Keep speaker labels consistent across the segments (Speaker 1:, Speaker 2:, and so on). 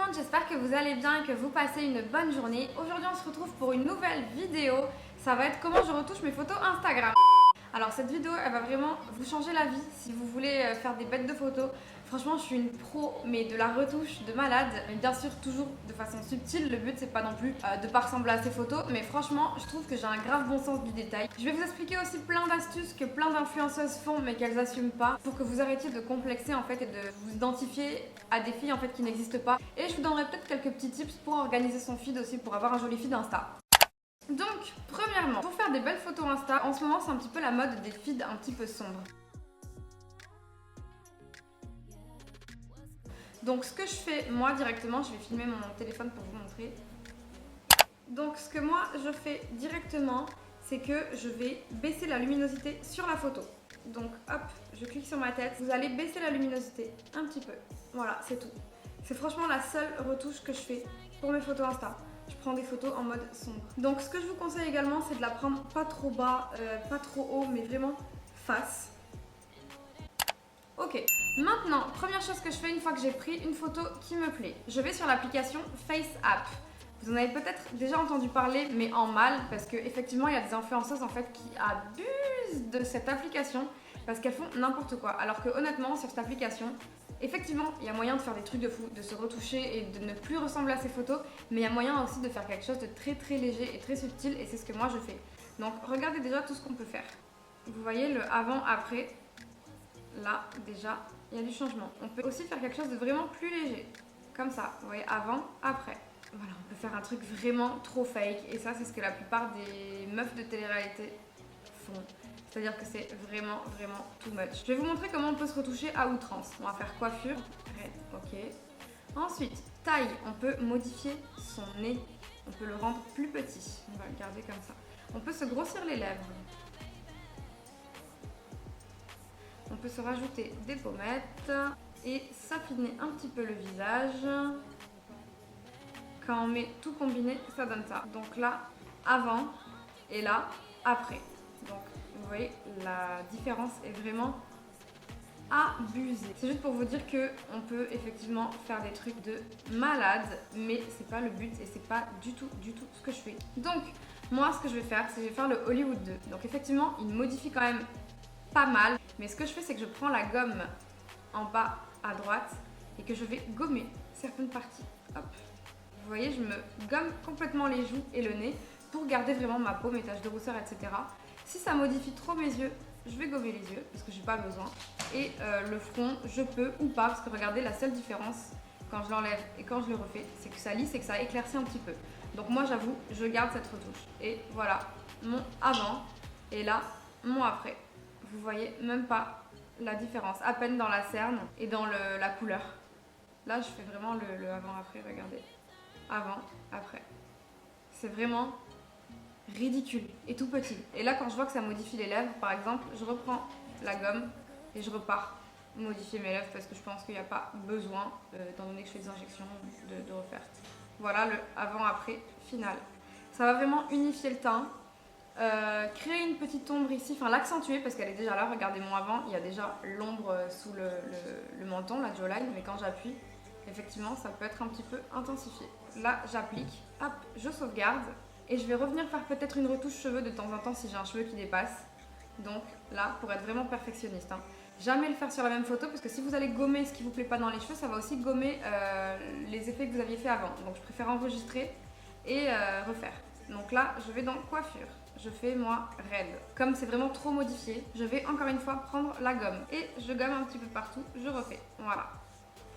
Speaker 1: monde, j'espère que vous allez bien et que vous passez une bonne journée. Aujourd'hui on se retrouve pour une nouvelle vidéo. Ça va être comment je retouche mes photos Instagram. Alors cette vidéo elle va vraiment vous changer la vie si vous voulez faire des bêtes de photos. Franchement je suis une pro mais de la retouche de malade. Mais bien sûr toujours de façon subtile, le but c'est pas non plus de pas ressembler à ces photos. Mais franchement je trouve que j'ai un grave bon sens du détail. Je vais vous expliquer aussi plein d'astuces que plein d'influenceuses font mais qu'elles assument pas. Pour que vous arrêtiez de complexer en fait et de vous identifier à des filles en fait qui n'existent pas. Et je vous donnerai peut-être quelques petits tips pour organiser son feed aussi pour avoir un joli feed Insta. Donc, premièrement, pour faire des belles photos Insta, en ce moment c'est un petit peu la mode des feeds un petit peu sombres. Donc ce que je fais moi directement, je vais filmer mon téléphone pour vous montrer. Donc ce que moi je fais directement, c'est que je vais baisser la luminosité sur la photo. Donc hop, je clique sur ma tête, vous allez baisser la luminosité un petit peu. Voilà, c'est tout. C'est franchement la seule retouche que je fais pour mes photos Insta. Je prends des photos en mode sombre. Donc ce que je vous conseille également, c'est de la prendre pas trop bas, pas trop haut, mais vraiment face. Ok, maintenant, première chose que je fais une fois que j'ai pris une photo qui me plaît, je vais sur l'application FaceApp. Vous en avez peut-être déjà entendu parler, mais en mal, parce qu'effectivement, il y a des influenceuses en fait qui abusent de cette application parce qu'elles font n'importe quoi. Alors que honnêtement, sur cette application, effectivement, il y a moyen de faire des trucs de fou, de se retoucher et de ne plus ressembler à ces photos, mais il y a moyen aussi de faire quelque chose de très très léger et très subtil, et c'est ce que moi je fais. Donc regardez déjà tout ce qu'on peut faire. Vous voyez le avant-après. Là, déjà, il y a du changement. On peut aussi faire quelque chose de vraiment plus léger. Comme ça, vous voyez, avant, après. Voilà, on peut faire un truc vraiment trop fake. Et ça, c'est ce que la plupart des meufs de télé-réalité font. C'est-à-dire que c'est vraiment, vraiment too much. Je vais vous montrer comment on peut se retoucher à outrance. On va faire coiffure. Ok. Ensuite, taille. On peut modifier son nez. On peut le rendre plus petit. On va le garder comme ça. On peut se grossir les lèvres. On peut se rajouter des pommettes et s'affiner un petit peu le visage. Quand on met tout combiné, ça donne ça. Donc là, avant et là, après. Donc vous voyez, la différence est vraiment abusée. C'est juste pour vous dire qu'on peut effectivement faire des trucs de malade, mais c'est pas le but et c'est pas du tout ce que je fais. Donc moi, ce que je vais faire, c'est que je vais faire le Hollywood 2. Donc effectivement, il modifie quand même pas mal, mais ce que je fais c'est que je prends la gomme en bas à droite et que je vais gommer certaines parties. Hop. Vous voyez, je me gomme complètement les joues et le nez pour garder vraiment ma peau, mes taches de rousseur, etc. Si ça modifie trop mes yeux, je vais gommer les yeux parce que j'ai pas besoin. Et le front, je peux ou pas, parce que regardez, la seule différence quand je l'enlève et quand je le refais, c'est que ça lisse et que ça éclaircit un petit peu. Donc moi j'avoue, je garde cette retouche. Et voilà, mon avant et là, mon après. Vous voyez même pas la différence, à peine dans la cerne et dans la couleur. Là, je fais vraiment le avant-après, regardez. Avant, après. C'est vraiment ridicule et tout petit. Et là, quand je vois que ça modifie les lèvres, par exemple, je reprends la gomme et je repars modifier mes lèvres parce que je pense qu'il n'y a pas besoin, étant donné que je fais des injections, de refaire. Voilà le avant-après final. Ça va vraiment unifier le teint. Créer une petite ombre ici, enfin l'accentuer parce qu'elle est déjà là, regardez mon avant, il y a déjà l'ombre sous le menton, la jawline, mais quand j'appuie, effectivement ça peut être un petit peu intensifié. Là j'applique, hop, je sauvegarde et je vais revenir faire peut-être une retouche cheveux de temps en temps si j'ai un cheveu qui dépasse. Donc là, pour être vraiment perfectionniste, hein. Jamais le faire sur la même photo parce que si vous allez gommer ce qui vous plaît pas dans les cheveux, ça va aussi gommer les effets que vous aviez fait avant. Donc je préfère enregistrer et refaire. Donc là, je vais dans coiffure. Je fais moi raide. Comme c'est vraiment trop modifié, je vais encore une fois prendre la gomme. Et je gomme un petit peu partout, je refais. Voilà.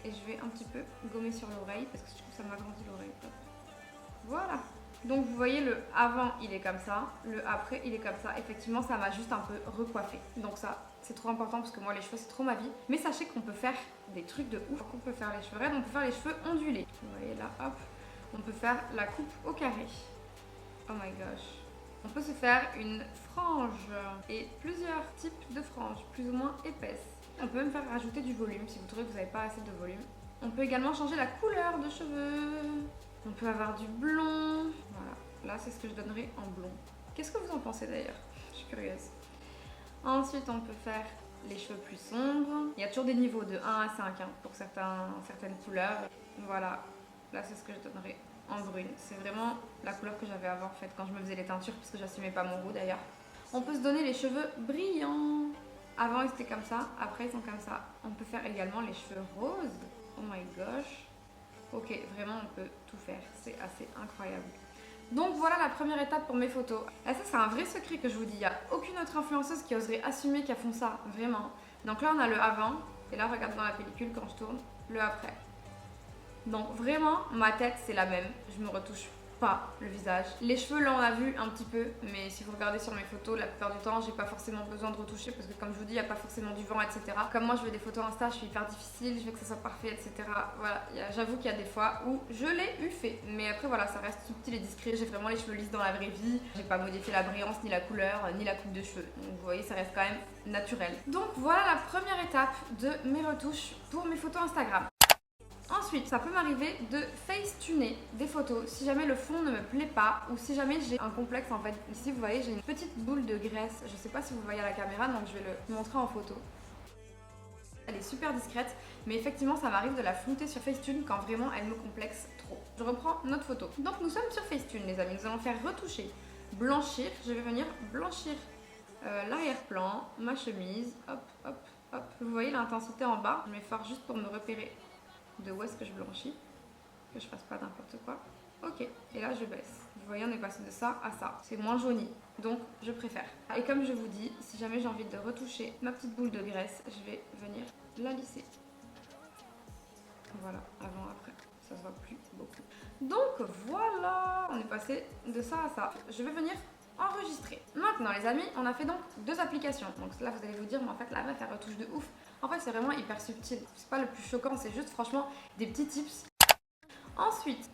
Speaker 1: Et je vais un petit peu gommer sur l'oreille parce que je trouve que ça m'agrandit l'oreille. Voilà. Donc vous voyez le avant il est comme ça, le après il est comme ça. Effectivement ça m'a juste un peu recoiffé. Donc ça c'est trop important parce que moi les cheveux c'est trop ma vie. Mais sachez qu'on peut faire des trucs de ouf. On peut faire les cheveux raides, on peut faire les cheveux ondulés. Vous voyez là hop. On peut faire la coupe au carré. Oh my gosh. On peut se faire une frange et plusieurs types de franges, plus ou moins épaisses. On peut même faire rajouter du volume si vous trouvez que vous n'avez pas assez de volume. On peut également changer la couleur de cheveux. On peut avoir du blond. Voilà, là c'est ce que je donnerai en blond. Qu'est-ce que vous en pensez d'ailleurs? Je suis curieuse. Ensuite on peut faire les cheveux plus sombres. Il y a toujours des niveaux de 1 à 5 hein, pour certaines couleurs. Voilà. Là, c'est ce que je donnerai en brune. C'est vraiment la couleur que j'avais avant en fait quand je me faisais les teintures parce que j'assumais pas mon roux d'ailleurs. On peut se donner les cheveux brillants. Avant ils étaient comme ça, après ils sont comme ça. On peut faire également les cheveux roses. Oh my gosh. Ok, vraiment on peut tout faire, c'est assez incroyable. Donc voilà la première étape pour mes photos. Et ça c'est un vrai secret que je vous dis, il n'y a aucune autre influenceuse qui oserait assumer qu'elles font ça, vraiment. Donc là on a le avant, et là regarde dans la pellicule quand je tourne, le après. Donc vraiment ma tête c'est la même, je me retouche pas le visage. Les cheveux là on a vu un petit peu, mais si vous regardez sur mes photos, la plupart du temps j'ai pas forcément besoin de retoucher parce que comme je vous dis il n'y a pas forcément du vent, etc. Comme moi je veux des photos Insta, je suis hyper difficile, je veux que ça soit parfait, etc. Voilà, j'avoue qu'il y a des fois où je l'ai eu fait, mais après voilà ça reste subtil et discret, j'ai vraiment les cheveux lisses dans la vraie vie, j'ai pas modifié la brillance, ni la couleur, ni la coupe de cheveux, donc vous voyez ça reste quand même naturel. Donc voilà la première étape de mes retouches pour mes photos Instagram. Ensuite, ça peut m'arriver de face-tuner des photos si jamais le fond ne me plaît pas ou si jamais j'ai un complexe en fait. Ici, vous voyez, j'ai une petite boule de graisse. Je sais pas si vous voyez à la caméra, donc je vais le montrer en photo. Elle est super discrète, mais effectivement, ça m'arrive de la flouter sur Facetune quand vraiment elle me complexe trop. Je reprends notre photo. Donc nous sommes sur Facetune, les amis. Nous allons faire retoucher, blanchir. Je vais venir blanchir l'arrière-plan, ma chemise. Hop, hop, hop. Vous voyez l'intensité en bas. Je m'efforce juste pour me repérer de où est-ce que je blanchis, que je fasse pas n'importe quoi. Ok, et là je baisse. Vous voyez, on est passé de ça à ça. C'est moins jauni, donc je préfère. Et comme je vous dis, si jamais j'ai envie de retoucher ma petite boule de graisse, je vais venir la lisser. Voilà, avant, après. Ça se voit plus beaucoup. Donc voilà, on est passé de ça à ça. Je vais venir enregistrer. Maintenant les amis, on a fait donc 2 applications. Donc là vous allez vous dire, mais en fait la meuf elle retouche de ouf. En fait c'est vraiment hyper subtil. C'est pas le plus choquant, c'est juste franchement des petits tips. Ensuite,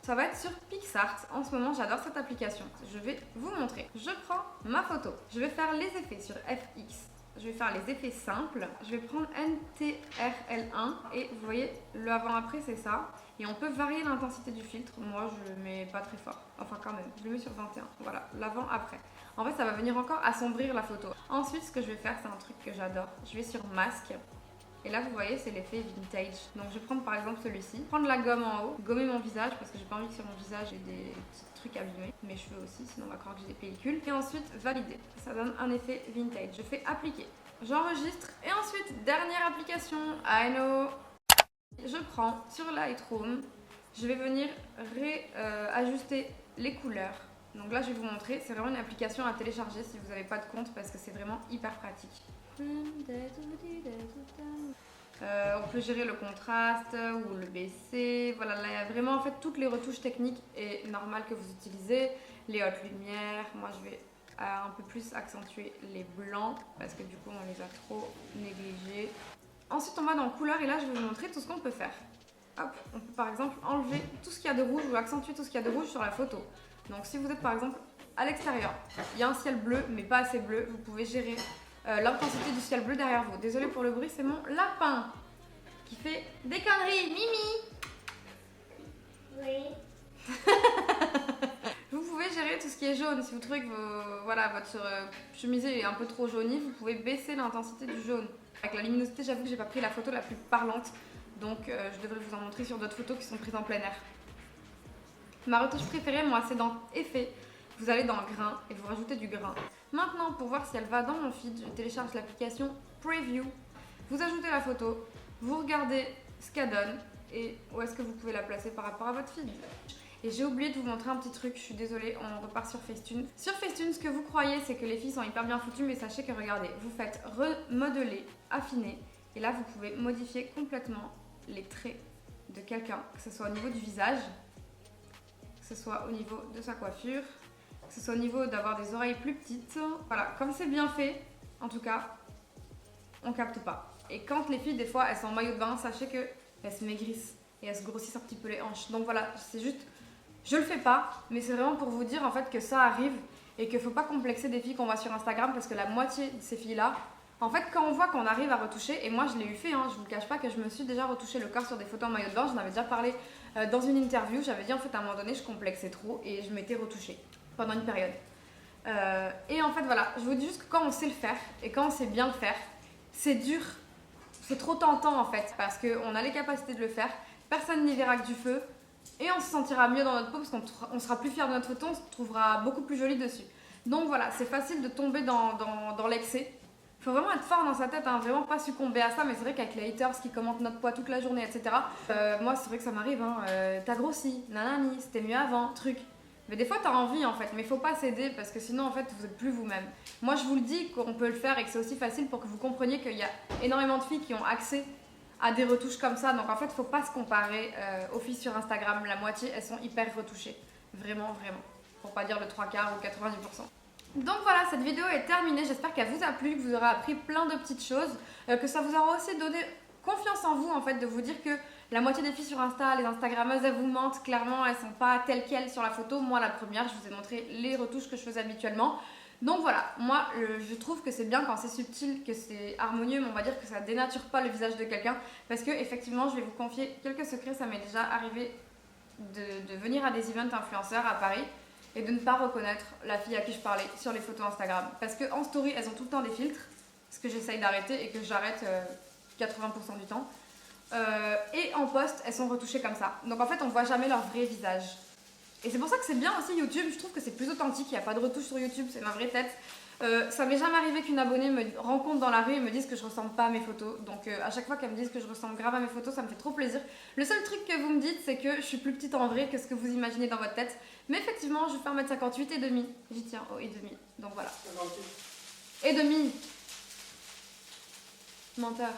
Speaker 1: ça va être sur PixArt. En ce moment j'adore cette application. Je vais vous montrer. Je prends ma photo. Je vais faire les effets sur FX. Je vais faire les effets simples. Je vais prendre NTRL1 et vous voyez le avant-après c'est ça. Et on peut varier l'intensité du filtre. Moi je le mets pas très fort. Enfin quand même, je le mets sur 21. Voilà, l'avant-après. En fait ça va venir encore assombrir la photo. Ensuite ce que je vais faire c'est un truc que j'adore. Je vais sur masque. Et là vous voyez c'est l'effet vintage. Donc je vais prendre par exemple celui-ci. Prendre la gomme en haut. Gommer mon visage parce que j'ai pas envie que sur mon visage j'ai des petits trucs abîmés. Mes cheveux aussi sinon on va croire que j'ai des pellicules. Et ensuite valider. Ça donne un effet vintage. Je fais appliquer. J'enregistre. Et ensuite dernière application. I know. Je prends sur Lightroom. Je vais venir réajuster les couleurs. Donc là je vais vous montrer. C'est vraiment une application à télécharger si vous n'avez pas de compte parce que c'est vraiment hyper pratique. On peut gérer le contraste ou le baisser. Voilà, là il y a vraiment en fait toutes les retouches techniques et normales que vous utilisez. Les hautes lumières. Moi je vais un peu plus accentuer les blancs parce que du coup on les a trop négligés. Ensuite on va dans couleurs et là je vais vous montrer tout ce qu'on peut faire. Hop, on peut par exemple enlever tout ce qu'il y a de rouge ou accentuer tout ce qu'il y a de rouge sur la photo. Donc si vous êtes par exemple à l'extérieur, il y a un ciel bleu mais pas assez bleu, vous pouvez gérer l'intensité du ciel bleu derrière vous. Désolée pour le bruit, c'est mon lapin qui fait des conneries. Mimi!
Speaker 2: Oui.
Speaker 1: Vous pouvez gérer tout ce qui est jaune. Si vous trouvez que voilà, votre chemisée est un peu trop jaunie, vous pouvez baisser l'intensité du jaune. Avec la luminosité, j'avoue que j'ai pas pris la photo la plus parlante. Donc je devrais vous en montrer sur d'autres photos qui sont prises en plein air. Ma retouche préférée, moi, c'est dans Effet. Vous allez dans Grain et vous rajoutez du grain. Maintenant, pour voir si elle va dans mon feed, je télécharge l'application Preview. Vous ajoutez la photo, vous regardez ce qu'elle donne et où est-ce que vous pouvez la placer par rapport à votre feed. Et j'ai oublié de vous montrer un petit truc, je suis désolée, on repart sur Facetune. Sur Facetune, ce que vous croyez, c'est que les filles sont hyper bien foutues, mais sachez que regardez, vous faites remodeler, affiner, et là vous pouvez modifier complètement les traits de quelqu'un, que ce soit au niveau du visage, que ce soit au niveau de sa coiffure, que ce soit au niveau d'avoir des oreilles plus petites. Voilà, comme c'est bien fait, en tout cas, on capte pas. Et quand les filles, des fois, elles sont en maillot de bain, sachez qu'elles se maigrissent et elles se grossissent un petit peu les hanches. Donc voilà, c'est juste, je le fais pas, mais c'est vraiment pour vous dire en fait que ça arrive et qu'il faut pas complexer des filles qu'on voit sur Instagram parce que la moitié de ces filles-là, en fait, quand on voit qu'on arrive à retoucher, et moi je l'ai eu fait, je vous le cache pas que je me suis déjà retouché le corps sur des photos en maillot de bain, j'en avais déjà parlé dans une interview, j'avais dit en fait à un moment donné je complexais trop et je m'étais retouchée pendant une période. Et en fait voilà, je vous dis juste que quand on sait le faire et quand on sait bien le faire, c'est dur, c'est trop tentant en fait parce qu'on a les capacités de le faire, personne n'y verra que du feu et on se sentira mieux dans notre peau parce qu'on sera plus fier de notre photo, on se trouvera beaucoup plus jolie dessus. Donc voilà, c'est facile de tomber dans l'excès. Il faut vraiment être fort dans sa tête, hein, vraiment pas succomber à ça, mais c'est vrai qu'avec les haters qui commentent notre poids toute la journée, etc. Moi, c'est vrai que ça m'arrive, hein, t'as grossi, nanani, c'était mieux avant, truc. Mais des fois, t'as envie en fait, mais il faut pas céder parce que sinon, en fait, vous êtes plus vous-même. Moi, je vous le dis qu'on peut le faire et que c'est aussi facile pour que vous compreniez qu'il y a énormément de filles qui ont accès à des retouches comme ça. Donc en fait, faut pas se comparer aux filles sur Instagram. La moitié, elles sont hyper retouchées. Vraiment, vraiment. Pour pas dire le 3/4 ou 90%. Donc voilà, cette vidéo est terminée. J'espère qu'elle vous a plu, que vous aurez appris plein de petites choses, que ça vous aura aussi donné confiance en vous, en fait, de vous dire que la moitié des filles sur Insta, les Instagrammeuses, elles vous mentent. Clairement, elles sont pas telles quelles sur la photo. Moi, la première, je vous ai montré les retouches que je faisais habituellement. Donc voilà, moi, je trouve que c'est bien quand c'est subtil, que c'est harmonieux, mais on va dire que ça dénature pas le visage de quelqu'un. Parce que, effectivement, je vais vous confier quelques secrets. Ça m'est déjà arrivé de venir à des events influenceurs à Paris et de ne pas reconnaître la fille à qui je parlais sur les photos Instagram. Parce qu'en story, elles ont tout le temps des filtres, ce que j'essaye d'arrêter et que j'arrête 80% du temps. Et en post, elles sont retouchées comme ça. Donc en fait, on voit jamais leur vrai visage. Et c'est pour ça que c'est bien aussi YouTube, je trouve que c'est plus authentique, il n'y a pas de retouche sur YouTube, c'est ma vraie tête. Ça m'est jamais arrivé qu'une abonnée me rencontre dans la rue et me dise que je ressemble pas à mes photos. Donc à chaque fois qu'elle me dise que je ressemble grave à mes photos, ça me fait trop plaisir. Le seul truc que vous me dites, c'est que je suis plus petite en vrai que ce que vous imaginez dans votre tête. Mais effectivement, je fais 1m58 et demi. J'y tiens, oh et demi. Donc voilà. Et demi. Menteur.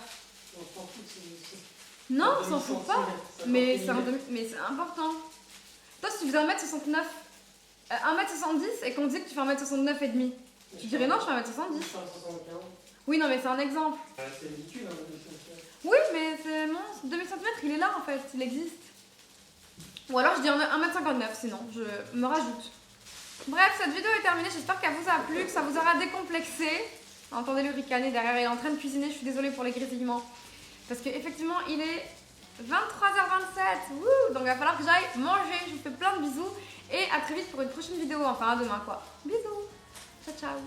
Speaker 1: Non, on s'en fout pas. Mais c'est important. Toi, si tu faisais 1m69, 1m70 et qu'on dit que tu fais 1m69 et demi, tu dirais non, je fais 1m70. Oui, non, mais c'est un exemple.
Speaker 2: C'est ridicule, hein, 2 cm.
Speaker 1: Oui, mais c'est mon 2000 cm, il est là en fait, il existe. Ou alors je dis 1m59, sinon je me rajoute. Bref, cette vidéo est terminée, j'espère qu'elle vous a plu, que ça vous aura décomplexé. Entendez-le ricaner derrière, il est en train de cuisiner, je suis désolée pour les grésillements. Parce qu'effectivement, il est 23h27, wouh, donc il va falloir que j'aille manger. Je vous fais plein de bisous et à très vite pour une prochaine vidéo, enfin à demain quoi. Bisous, ciao ciao.